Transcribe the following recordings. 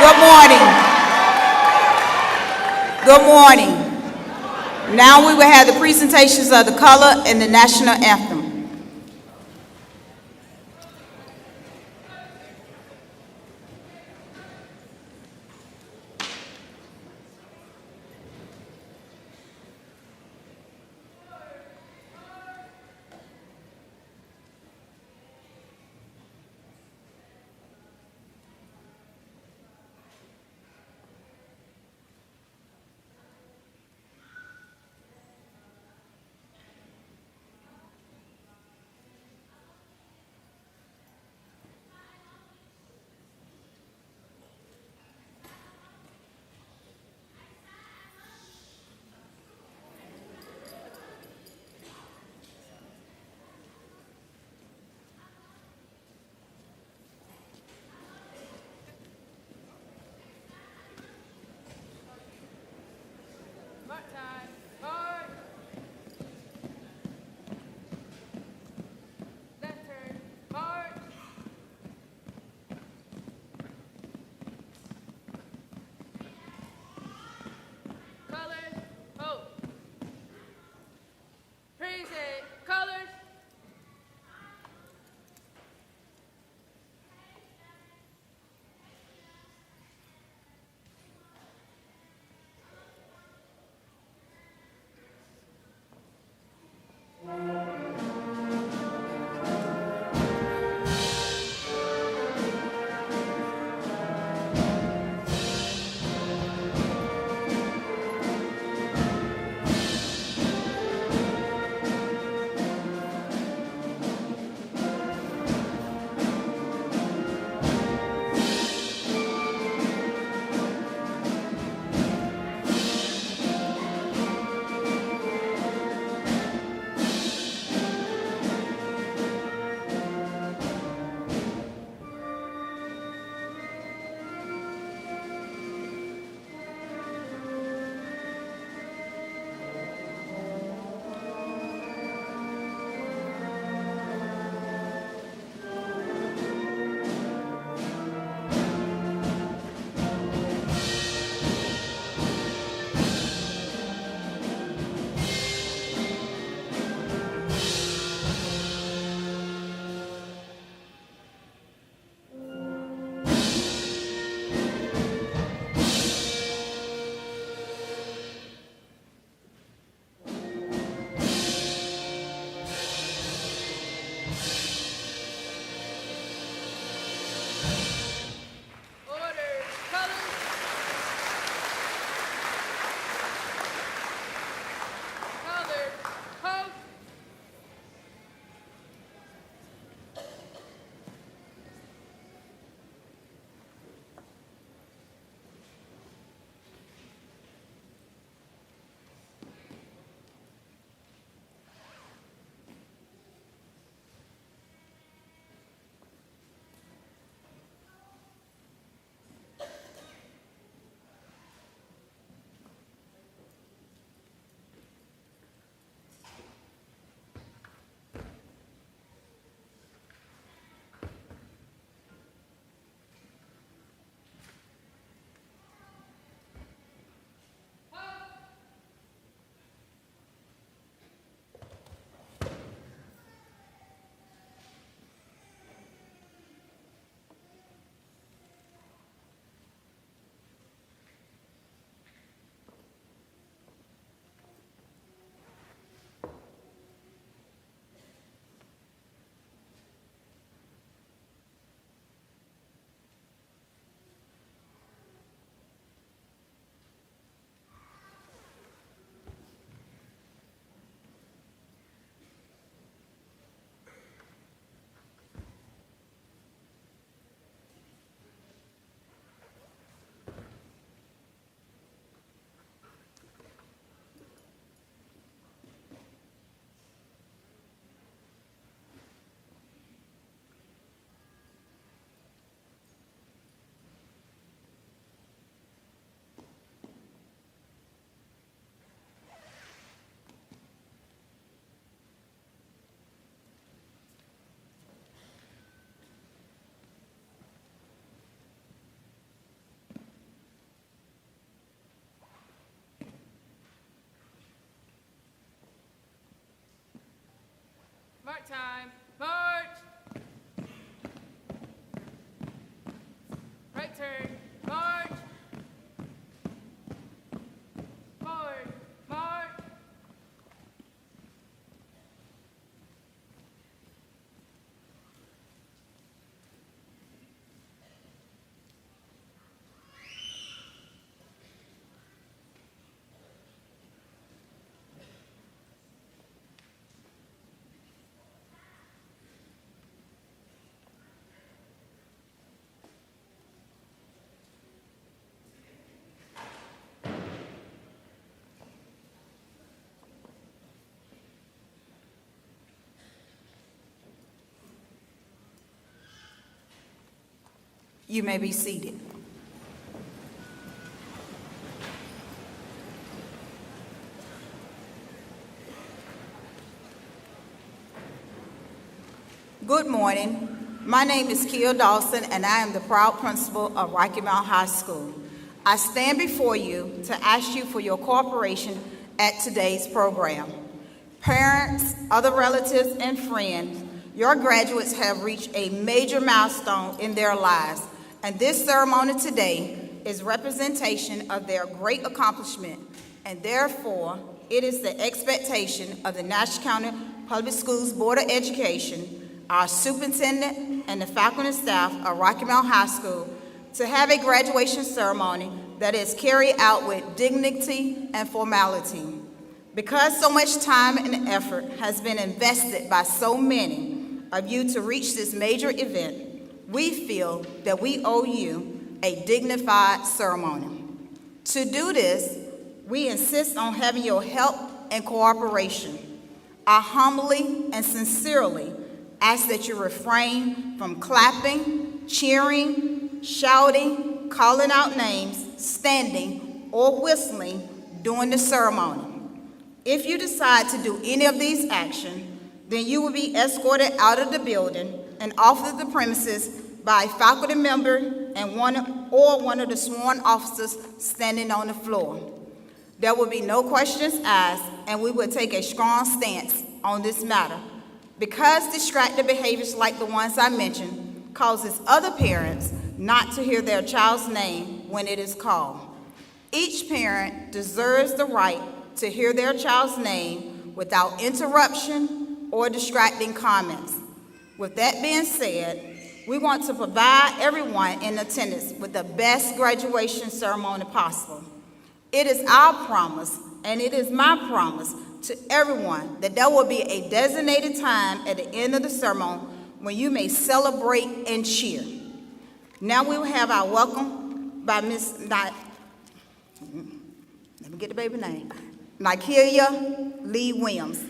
Good morning. Good morning. Now we will have the presentations of the color and the national anthem. You may be seated. Good morning. My name is Kia Dawson, and I am the proud principal of Rocky Mount High School. I stand before you to ask you for your cooperation at today's program. Parents, other relatives, and friends, your graduates have reached a major milestone in their lives, and this ceremony today is representation of their great accomplishment, and therefore, it is the expectation of the Nash County Public Schools Board of Education, our superintendent, and the faculty and staff of Rocky Mount High School to have a graduation ceremony that is carried out with dignity and formality. Because so much time and effort has been invested by so many of you to reach this major event, we feel that we owe you a dignified ceremony. To do this, we insist on having your help and cooperation. I humbly and sincerely ask that you refrain from clapping, cheering, shouting, calling out names, standing, or whistling during the ceremony. If you decide to do any of these actions, then you will be escorted out of the building and off of the premises by a faculty member and one of the sworn officers standing on the floor. There will be no questions asked, and we will take a strong stance on this matter. Because distracted behaviors like the ones I mentioned causes other parents not to hear their child's name when it is called. Each parent deserves the right to hear their child's name without interruption or distracting comments. With that being said, we want to provide everyone in attendance with the best graduation ceremony possible. It is our promise, and it is my promise to everyone that there will be a designated time at the end of the ceremony when you may celebrate and cheer. Now we will have our welcome by let me get the baby name, Nikelia Lee Williams.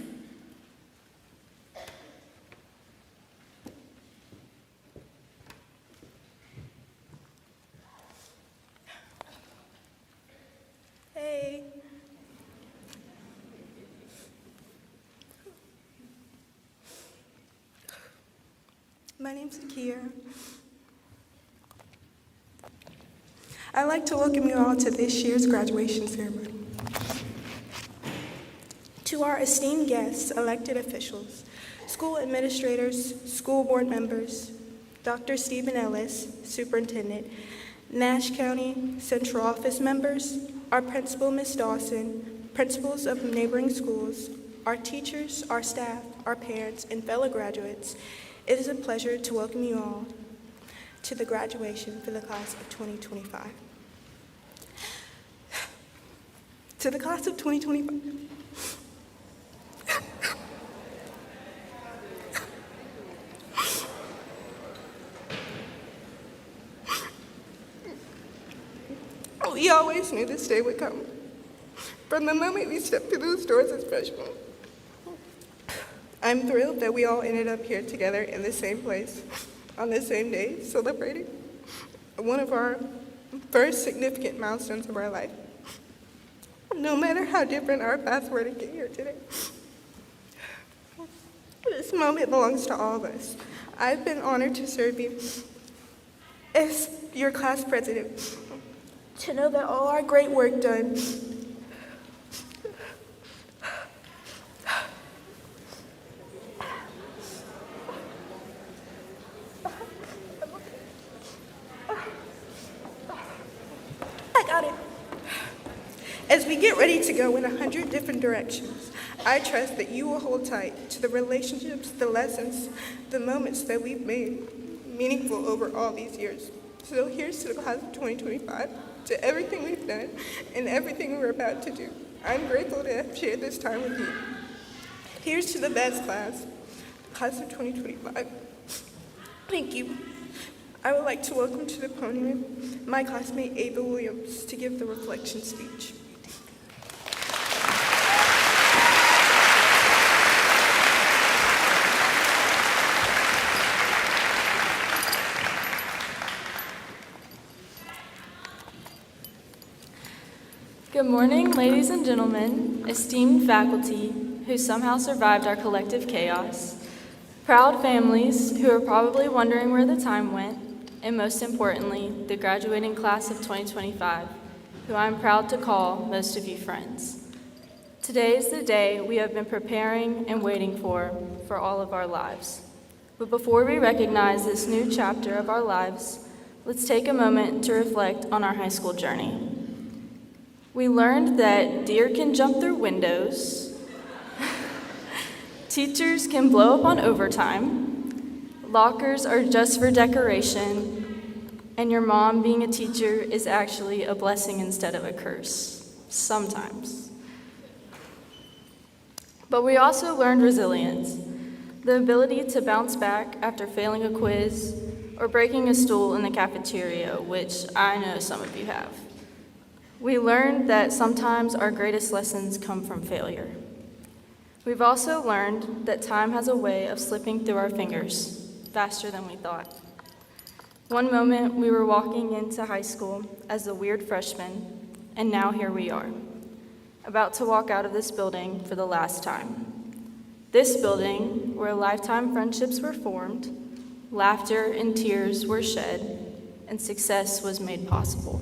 Hey. My name's Nakia. I'd like to welcome you all to this year's graduation ceremony. To our esteemed guests, elected officials, school administrators, school board members, Dr. Stephen Ellis, Superintendent, Nash County Central Office members, our principal, Ms. Dawson, principals of neighboring schools, our teachers, our staff, our parents, and fellow graduates, it is a pleasure to welcome you all to the graduation for the class of 2025. To the class of 2025. We always knew this day would come. From the moment we stepped through those doors as freshmen. I'm thrilled that we all ended up here together in the same place on the same day, celebrating one of our first significant milestones of our life. No matter how different our paths were to get here today, this moment belongs to all of us. I've been honored to serve you as your class president, to know that all our great work done As we get ready to go in 100 different directions, I trust that you will hold tight to the relationships, the lessons, the moments that we've made meaningful over all these years. So here's to the class of 2025, to everything we've done and everything we're about to do. I'm grateful to have shared this time with you. Here's to the best class, the class of 2025. Thank you. I would like to welcome to the podium my classmate Ava Williams to give the reflection speech. Good morning, ladies and gentlemen, esteemed faculty who somehow survived our collective chaos, proud families who are probably wondering where the time went, and most importantly, the graduating class of 2025, who I'm proud to call most of you friends. Today is the day we have been preparing and waiting for all of our lives. But before we recognize this new chapter of our lives, let's take a moment to reflect on our high school journey. We learned that deer can jump through windows, teachers can blow up on overtime, lockers are just for decoration, and your mom being a teacher is actually a blessing instead of a curse, sometimes. But we also learned resilience, the ability to bounce back after failing a quiz or breaking a stool in the cafeteria, which I know some of you have. We learned that sometimes our greatest lessons come from failure. We've also learned that time has a way of slipping through our fingers faster than we thought. One moment we were walking into high school as a weird freshman, and now here we are, about to walk out of this building for the last time. This building where lifetime friendships were formed, laughter and tears were shed, and success was made possible.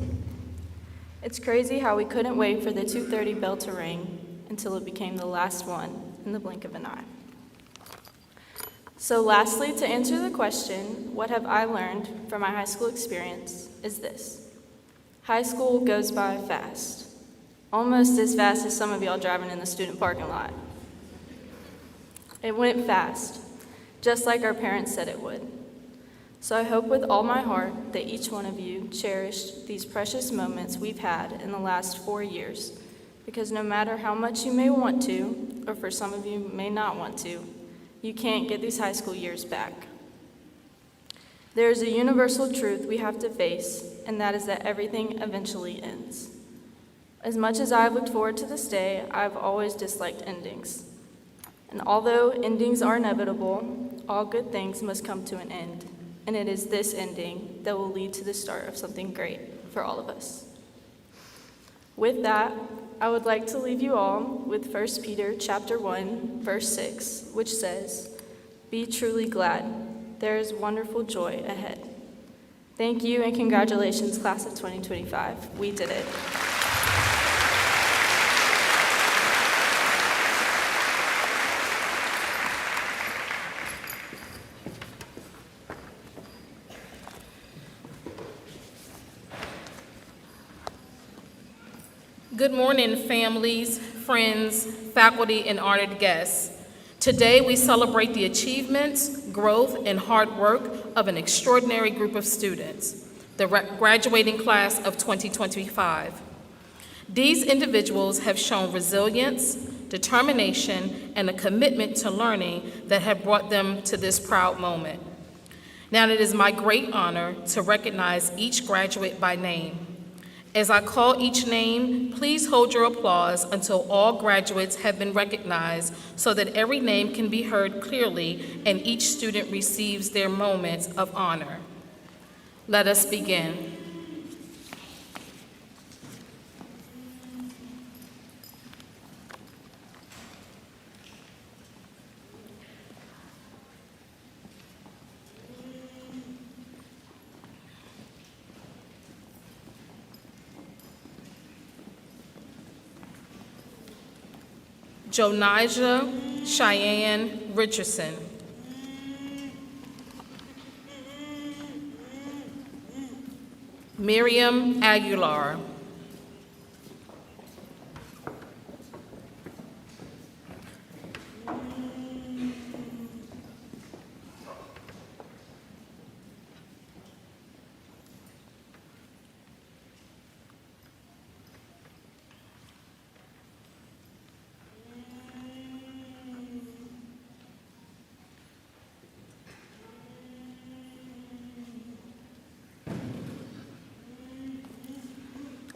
It's crazy how we couldn't wait for the 2:30 bell to ring until it became the last one in the blink of an eye. So lastly, to answer the question, what have I learned from my high school experience, is this. High school goes by fast. Almost as fast as some of y'all driving in the student parking lot. It went fast, just like our parents said it would. So I hope with all my heart that each one of you cherished these precious moments we've had in the last 4 years, because no matter how much you may want to, or for some of you may not want to, you can't get these high school years back. There is a universal truth we have to face, and that is that everything eventually ends. As much as I've looked forward to this day, I've always disliked endings. And although endings are inevitable, all good things must come to an end. And it is this ending that will lead to the start of something great for all of us. With that, I would like to leave you all with 1 Peter chapter 1, verse 6, which says, "Be truly glad. There is wonderful joy ahead." Thank you and congratulations, class of 2025. We did it. Good morning, families, friends, faculty, and honored guests. Today, we celebrate the achievements, growth, and hard work of an extraordinary group of students, the graduating class of 2025. These individuals have shown resilience, determination, and a commitment to learning that have brought them to this proud moment. Now, it is my great honor to recognize each graduate by name. As I call each name, please hold your applause until all graduates have been recognized so that every name can be heard clearly and each student receives their moment of honor. Let us begin. Jonijah Cheyenne Richardson. Miriam Aguilar.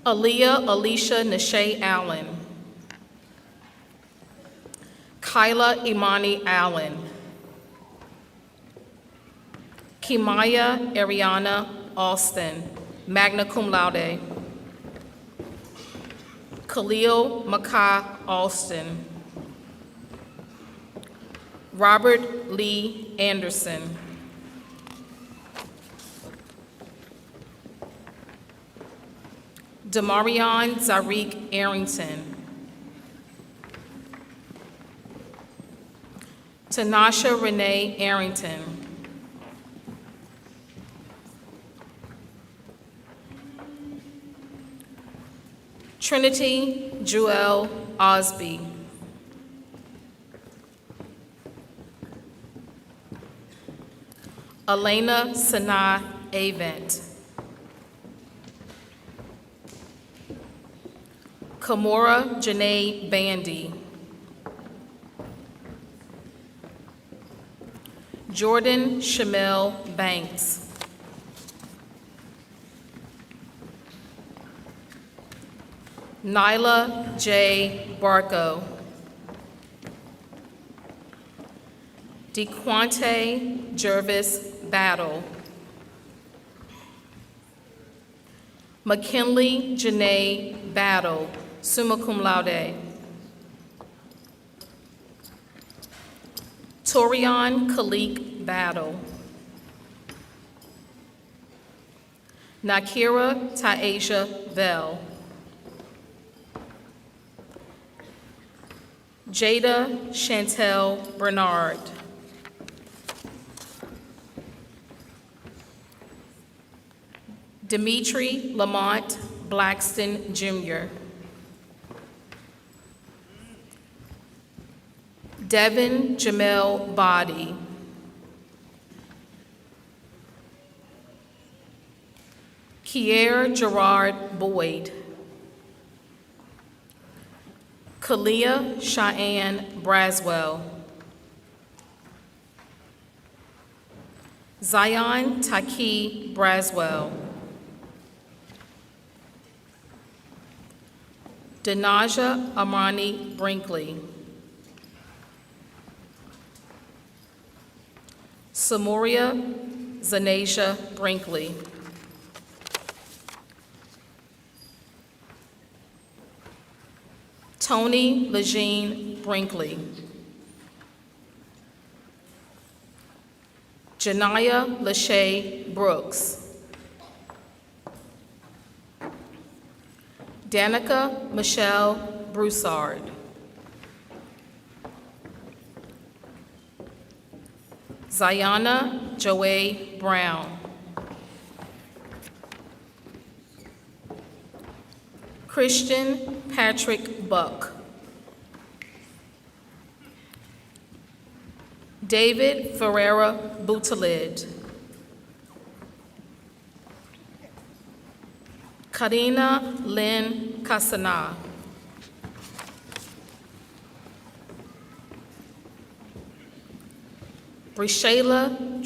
Aaliyah Alicia Nashay Allen. Kyla Imani Allen. Kimaya Ariana Alston, magna cum laude. Khalil Makai Alston. Robert Lee Anderson. Demarion Zarik Arrington. Tanasha Renee Arrington. Trinity Jewel Osby. Elena Sanaa Avent. Kamora Janae Bandy. Jordan Shamel Banks. Nyla J. Barco. DeQuante Jervis Battle. McKinley Janae Battle, summa cum laude. Torion Khalik Battle. Nakira Taisha Bell. Jada Chantel Bernard. Dimitri Lamont Blackston Jr. Devin Jamel Body. Kier Gerard Boyd. Kalia Cheyenne Braswell. Zion Taki Braswell. Denaja Amani Brinkley. Samoria Zanasia Brinkley. Tony Legene Brinkley. Janaya Lachey Brooks. Danica Michelle Broussard. Zayana Joey Brown. Christian Patrick Buck. David Ferreira Boutalid. Karina Lynn Kasana. Brishayla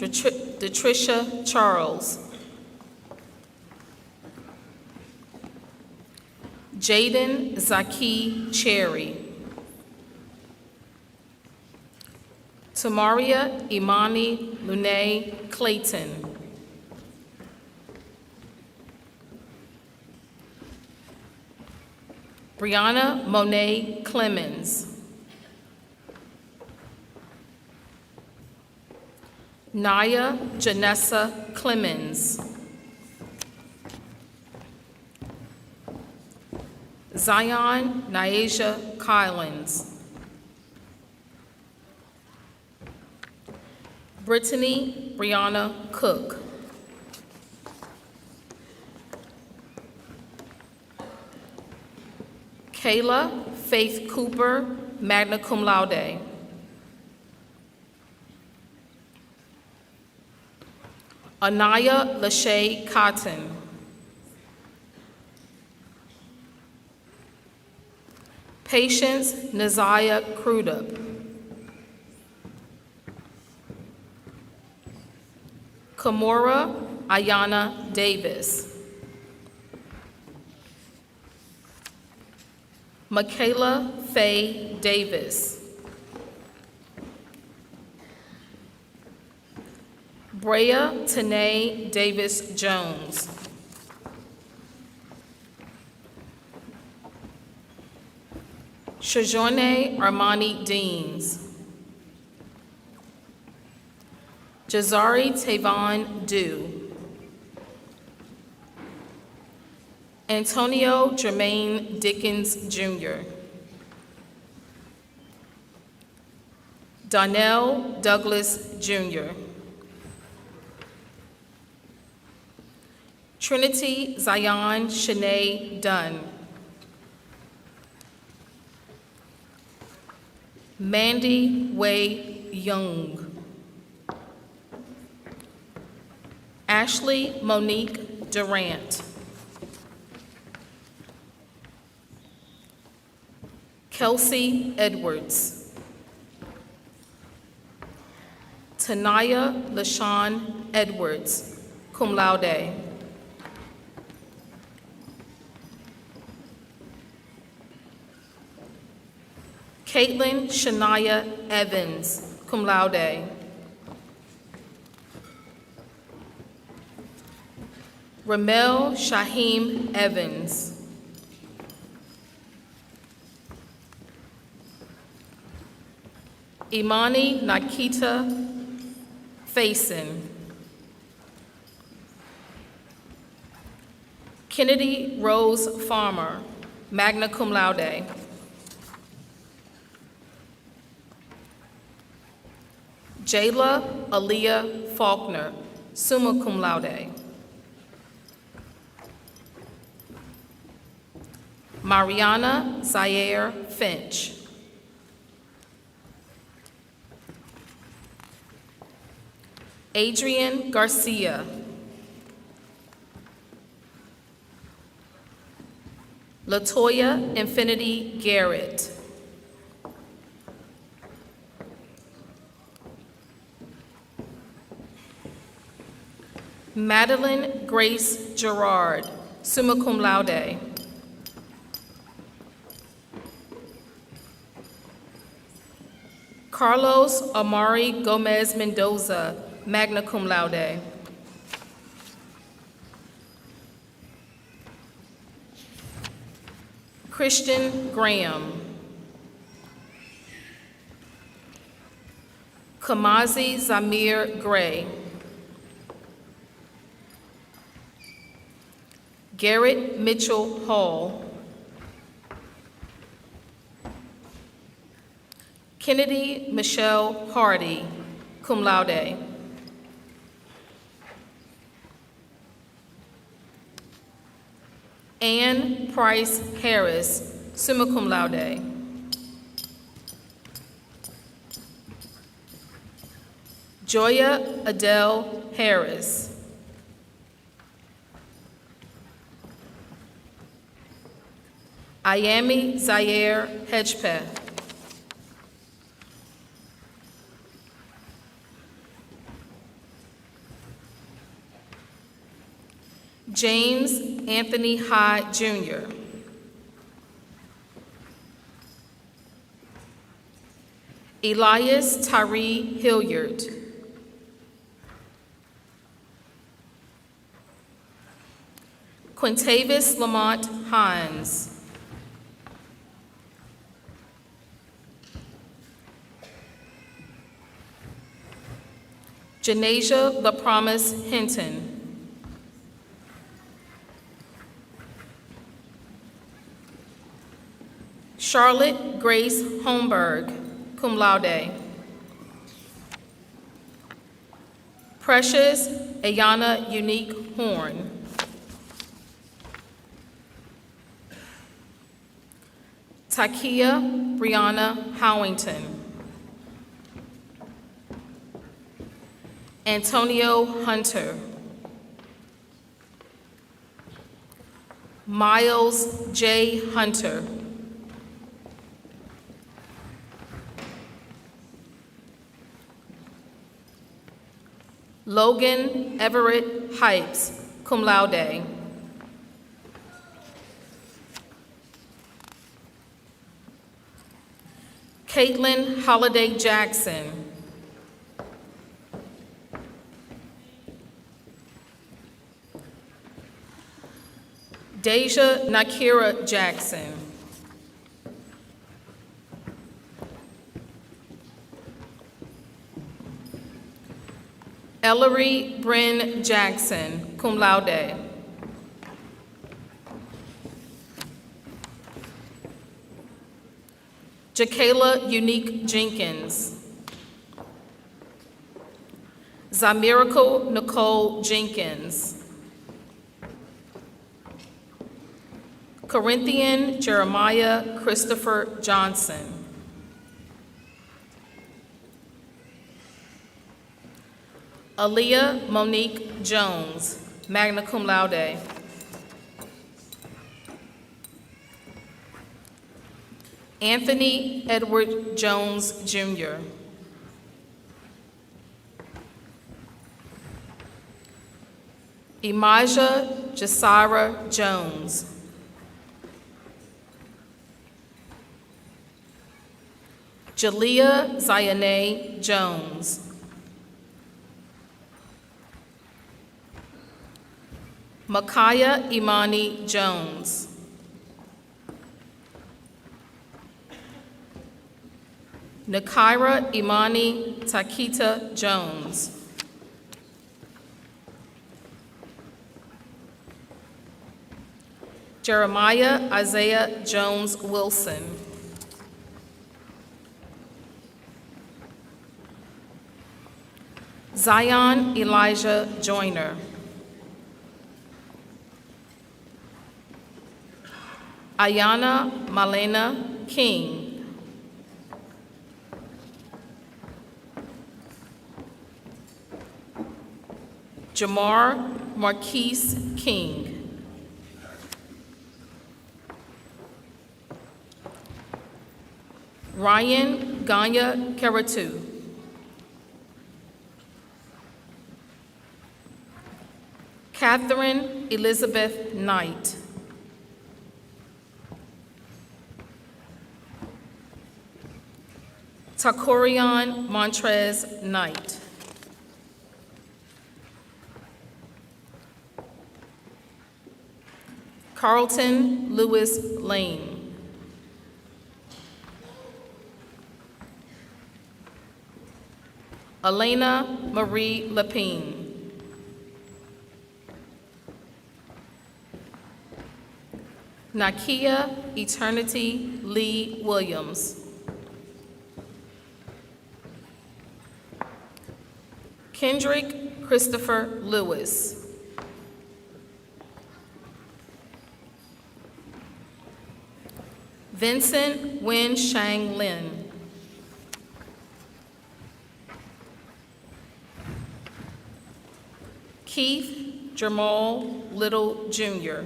Detricia Charles. Jaden Zaki Cherry. Tamaria Imani Lune Clayton. Brianna Monet Clemens. Naya Janessa Clemens. Zion Nyasia Kylands. Brittany Brianna Cook. Kayla Faith Cooper, magna cum laude. Anaya Lachey Cotton. Patience Naziah Crudup. Kamora Ayana Davis. Michaela Faye Davis. Brea Tanae Davis Jones. Shajorne Armani Deans. Jazari Tavon Dew. Antonio Jermaine Dickens, Jr. Donnell Douglas, Jr. Trinity Zion Shanae Dunn. Mandy Wei Young. Ashley Monique Durant. Kelsey Edwards. Tanaya LaShawn Edwards, cum laude. Caitlin Shania Evans, cum laude. Ramel Shaheem Evans. Imani Nakita Faison. Kennedy Rose Farmer, magna cum laude. Jayla Aaliyah Faulkner, summa cum laude. Mariana Zaire Finch. Adrian Garcia. Latoya Infinity Garrett. Madeline Grace Gerard, summa cum laude. Carlos Amari Gomez Mendoza, magna cum laude. Christian Graham. Kamazi Zamir Gray. Garrett Mitchell Hall. Kennedy Michelle Hardy, cum laude. Ann Price Harris, summa cum laude. Joya Adele Harris. Ayami Zaire Hedgepeth. James Anthony Hyde, Jr. Elias Tyree Hilliard. Quintavis Lamont Hines. Janasia LaPromise Hinton. Charlotte Grace Holmberg, cum laude. Precious Ayana Unique Horn. Takia Brianna Howington. Antonio Hunter. Miles J. Hunter. Logan Everett Hypes, cum laude. Caitlin Holiday Jackson. Deja Nakira Jackson. Ellery Bryn Jackson, cum laude. Jakayla Unique Jenkins. Zamiracle Nicole Jenkins. Corinthian Jeremiah Christopher Johnson. Aaliyah Monique Jones, magna cum laude. Anthony Edward Jones, Jr. Imajah Jasira Jones. Jalea Zayane Jones. Makaya Imani Jones. Nakaira Imani Takita Jones. Jeremiah Isaiah Jones Wilson. Zion Elijah Joyner. Ayana Malena King. Jamar Marquise King. Ryan Ganya Karatu. Catherine Elizabeth Knight. Takorian Montrez Knight. Carlton Lewis Lane. Elena Marie Lapine. Nakia Eternity Lee Williams. Kendrick Christopher Lewis. Vincent Wen Shang Lin. Keith Jamal Little Jr.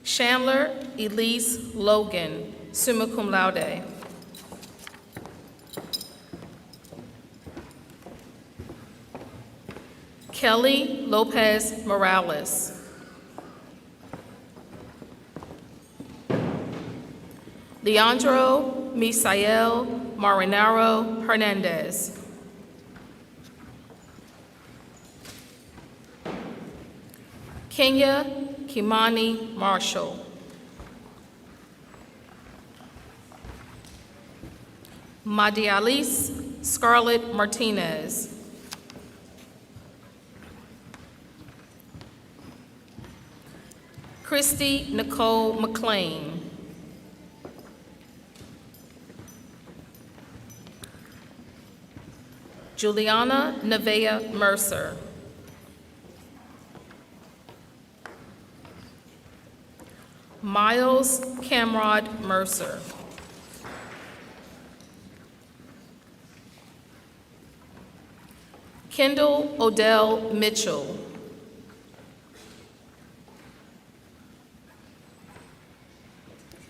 Chandler Elise Logan, summa cum laude. Kelly Lopez Morales. Leandro Misael Marinaro Hernandez. Kenya Kimani Marshall. Madialis Scarlett Martinez. Christy Nicole McLean. Juliana Nevea Mercer. Miles Camrod Mercer. Kendall Odell Mitchell.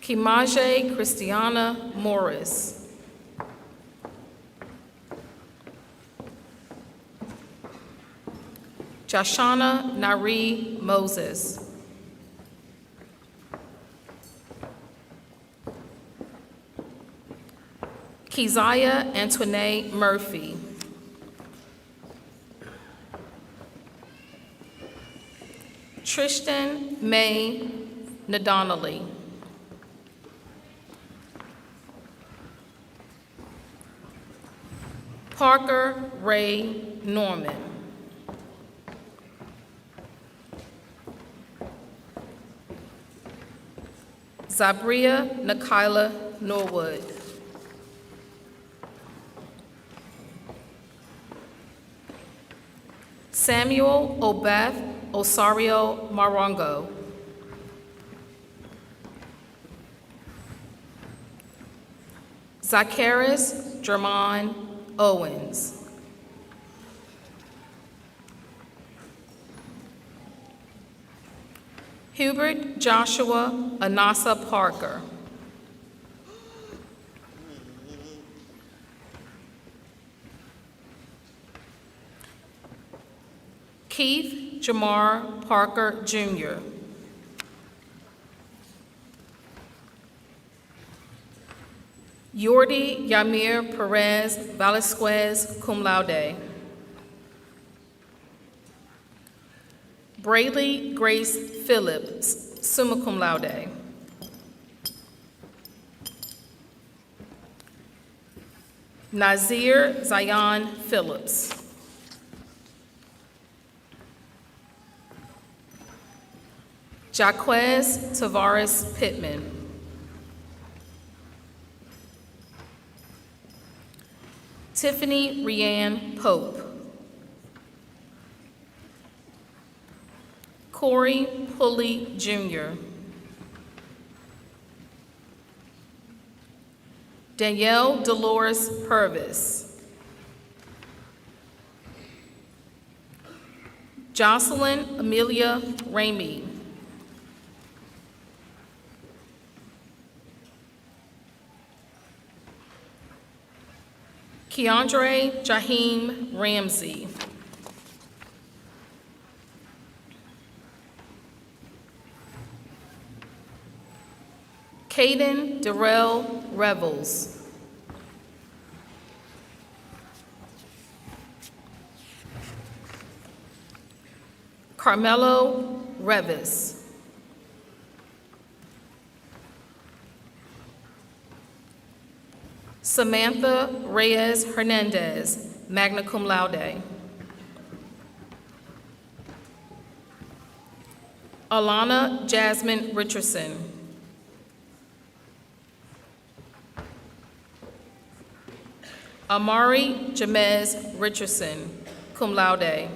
Kimaje Christiana Morris. Joshana Nari Moses. Keziah Antoinette Murphy. Tristan May Nadonally. Parker Ray Norman. Zabria Nakila Norwood. Samuel Obeth Osario Marongo. Zacharias German Owens. Hubert Joshua Anasa Parker. Keith Jamar Parker Jr. Yordi Yamir Perez Velasquez, cum laude. Brayley Grace Phillips, summa cum laude. Nazir Zion Phillips. Jaquez Tavares Pittman. Tiffany Rianne Pope. Corey Pulley Jr. Danielle Dolores Purvis. Jocelyn Amelia Ramey. Keandre Jaheem Ramsey. Caden Darrell Revels. Carmelo Revis. Samantha Reyes Hernandez, magna cum laude. Alana Jasmine Richardson. Amari Jamez Richardson, cum laude.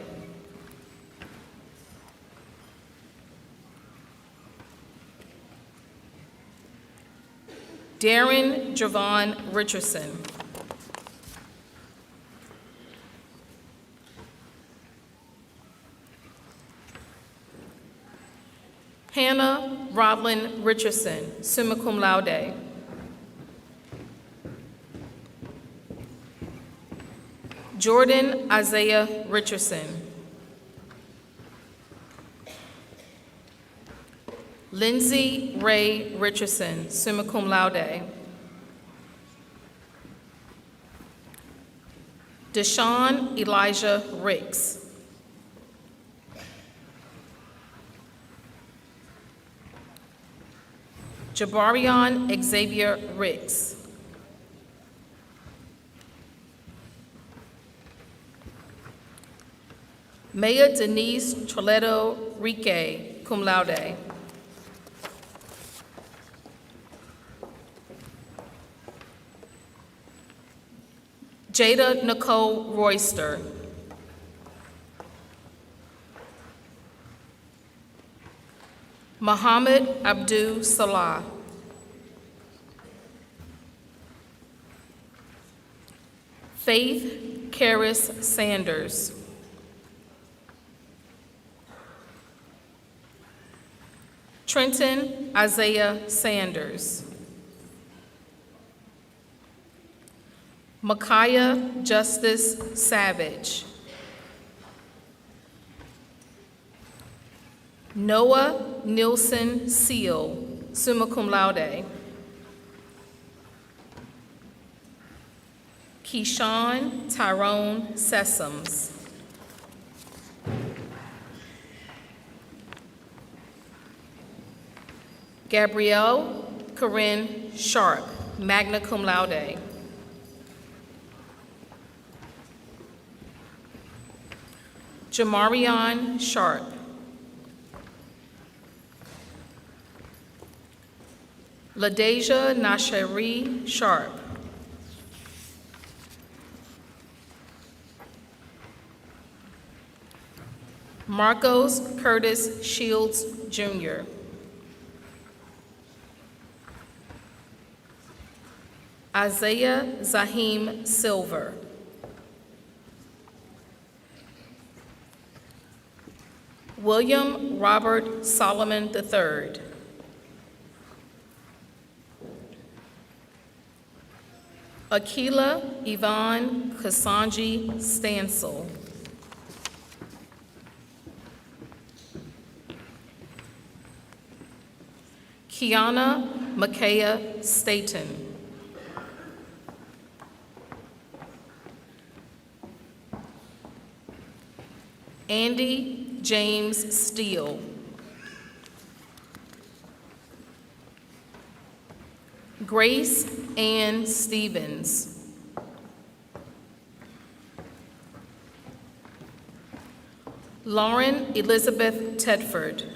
Darren Javon Richardson. Hannah Rodlin Richardson, summa cum laude. Jordan Isaiah Richardson. Lindsay Ray Richardson, summa cum laude. Deshaun Elijah Ricks. Jabarion Xavier Ricks. Maya Denise Toledo Rique, cum laude. Jada Nicole Royster. Muhammad Abdul Salah. Faith Karis Sanders. Trenton Isaiah Sanders. Micaiah Justice Savage. Noah Nilson Seal, summa cum laude. Keyshawn Tyrone Sessoms. Gabrielle Corinne Sharp, magna cum laude. Jamarion Sharp. LaDeja Nashari Sharp. Marcos Curtis Shields, Jr. Isaiah Zahim Silver. William Robert Solomon III. Akila Yvonne Kasanji Stansel. Kiana Makaya Staten. Andy James Steele. Grace Ann Stevens. Lauren Elizabeth Tedford.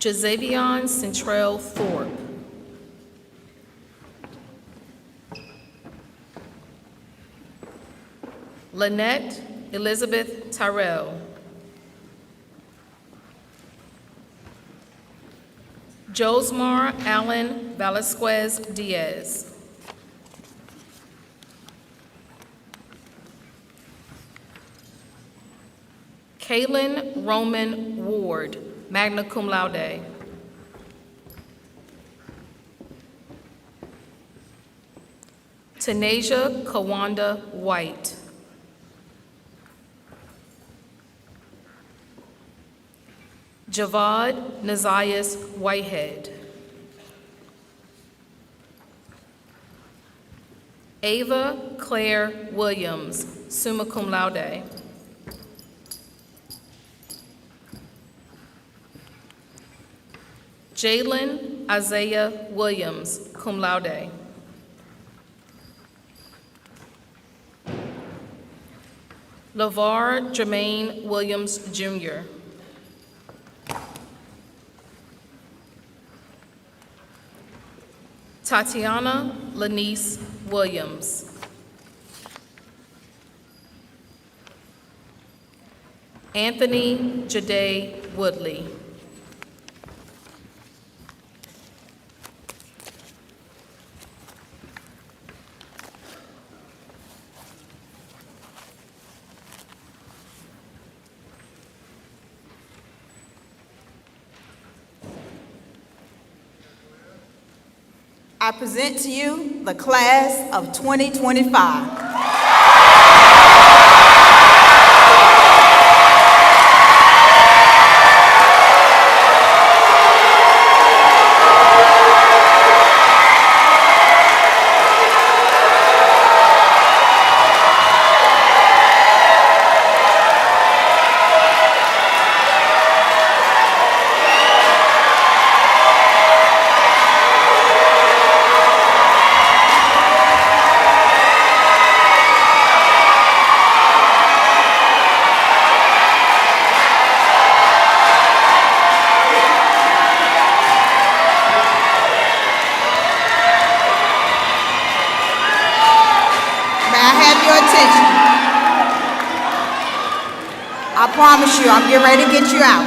Jazavion Centrell Thorpe. Lynette Elizabeth Tyrell. Josmar Allen Velasquez Diaz. Kaylin Roman Ward, magna cum laude. Tanasia Kawanda White. Javad Nazias Whitehead. Ava Claire Williams, summa cum laude. Jalen Isaiah Williams, cum laude. LeVar Jermaine Williams, Jr. Tatiana Lanice Williams. Anthony Jade Woodley. I present to you the class of 2025. I promise you, I'm getting ready to get you out.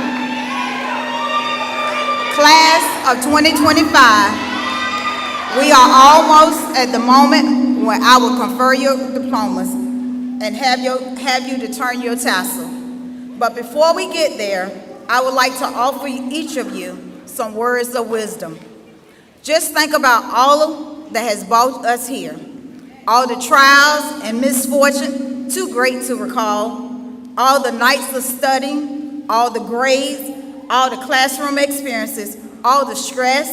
Class of 2025, we are almost at the moment when I will confer your diplomas and have you to turn your tassel. But before we get there, I would like to offer each of you some words of wisdom. Just think about all that has brought us here, all the trials and misfortune, too great to recall, all the nights of studying, all the grades, all the classroom experiences, all the stress,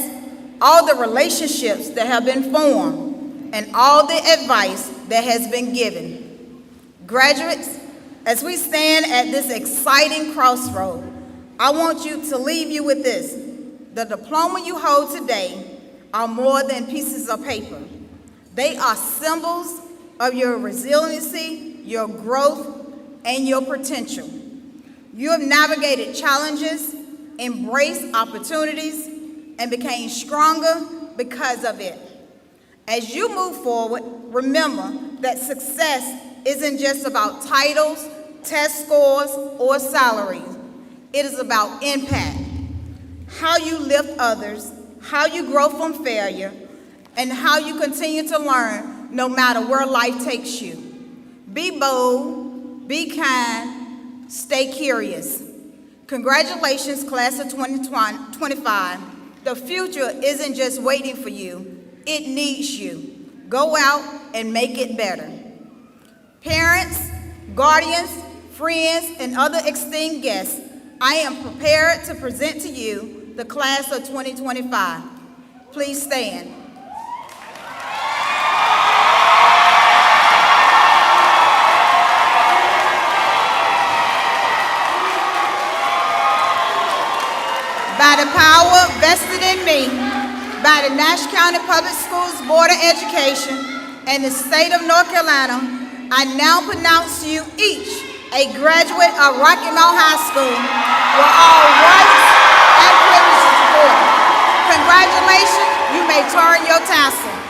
all the relationships that have been formed, and all the advice that has been given. Graduates, as we stand at this exciting crossroad, I want you to leave you with this. The diploma you hold today are more than pieces of paper. They are symbols of your resiliency, your growth, and your potential. You have navigated challenges, embraced opportunities, and became stronger because of it. As you move forward, remember that success isn't just about titles, test scores, or salaries. It is about impact, how you lift others, how you grow from failure, and how you continue to learn no matter where life takes you. Be bold, be kind, stay curious. Congratulations, class of 2025. The future isn't just waiting for you, it needs you. Go out and make it better. Parents, guardians, friends, and other esteemed guests, I am prepared to present to you the class of 2025. Please stand. By the power vested in me by the Nash County Public Schools Board of Education and the state of North Carolina, I now pronounce you each a graduate of Rocky Mount High School with all rights and privileges afforded. Congratulations, you may turn your tassel.